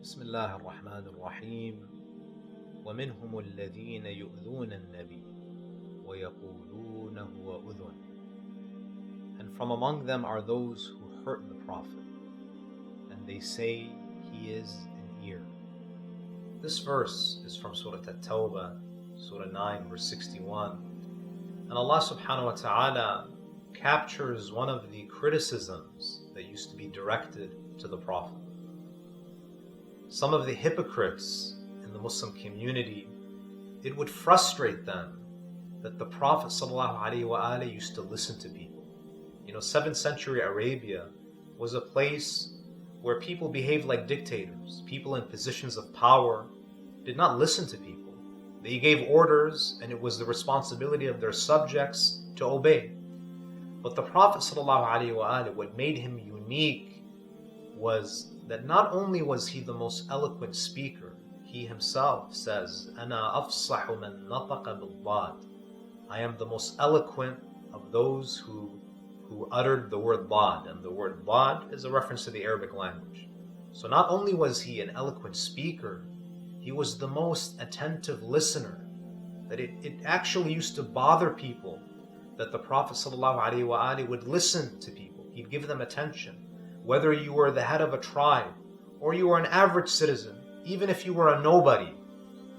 بسم الله الرحمن الرحيم ومنهم الذين يؤذون النبي ويقولون هو أذن. And from among them are those who hurt the Prophet, and they say he is an ear. This verse is from Surah At-Tawbah, Surah 9, verse 61. And Allah subhanahu wa ta'ala captures one of the criticisms that used to be directed to the Prophet. Some of the hypocrites in the Muslim community, it would frustrate them that the Prophet ﷺ used to listen to people. 7th century Arabia was a place where people behaved like dictators. People in positions of power did not listen to people. They gave orders, and it was the responsibility of their subjects to obey. But the Prophet ﷺ, what made him unique was that not only was he the most eloquent speaker, he himself says, أَنَا أَفْصَحُ مَنْ نَطَقَ بِالضَّادِ, I am the most eloquent of those who uttered the word Dad, and the word Dad is a reference to the Arabic language. So not only was he an eloquent speaker, he was the most attentive listener, that it actually used to bother people that the Prophet ﷺ would listen to people. He'd give them attention. Whether you were the head of a tribe or you were an average citizen, even if you were a nobody,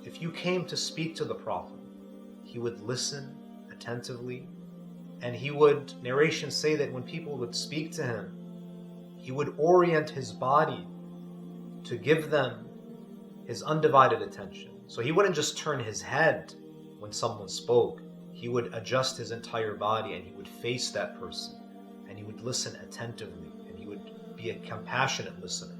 if you came to speak to the Prophet, he would listen attentively, and he would, narrations say that when people would speak to him, he would orient his body to give them his undivided attention. So he wouldn't just turn his head when someone spoke. He would adjust his entire body, and he would face that person, and he would listen attentively, and he would be a compassionate listener.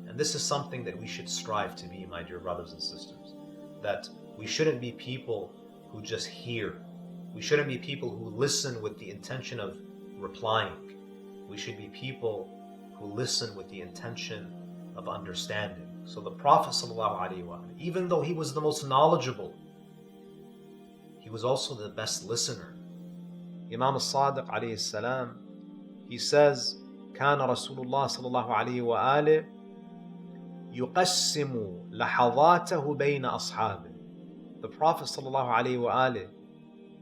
And this is something that we should strive to be, my dear brothers and sisters. That we shouldn't be people who just hear. We shouldn't be people who listen with the intention of replying. We should be people who listen with the intention of understanding. So the Prophet ﷺ, even though he was the most knowledgeable, he was also the best listener. Imam al-Sadiq alayhi salam, he says, كان رسول الله صلى الله عليه وآله يقسم لحظاته بين أصحابه. The Prophet صلى الله عليه وآله,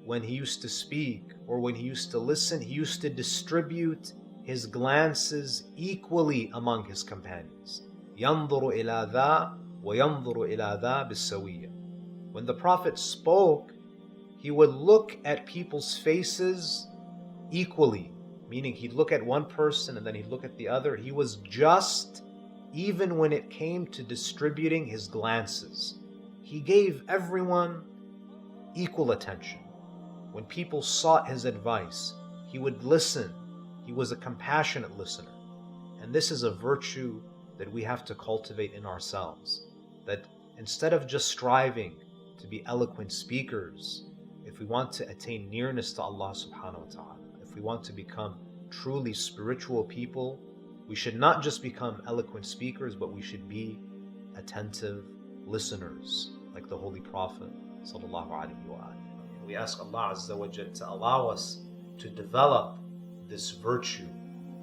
when he used to speak or when he used to listen, he used to distribute his glances equally among his companions. ينظر إلى ذا وينظر إلى ذا بالسوية. When the Prophet spoke, he would look at people's faces equally, meaning he'd look at one person and then he'd look at the other. He was just, even when it came to distributing his glances. He gave everyone equal attention. When people sought his advice, he would listen. He was a compassionate listener. And this is a virtue that we have to cultivate in ourselves. That instead of just striving to be eloquent speakers, if we want to attain nearness to Allah subhanahu wa ta'ala, if we want to become truly spiritual people, we should not just become eloquent speakers, but we should be attentive listeners, like the Holy Prophet sallallahu alaihi wa sallam. We ask Allah Azza wa Jal to allow us to develop this virtue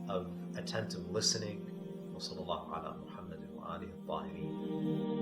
of attentive listening. Wa sallallahu ala Muhammadin wa alihi al-tahirin.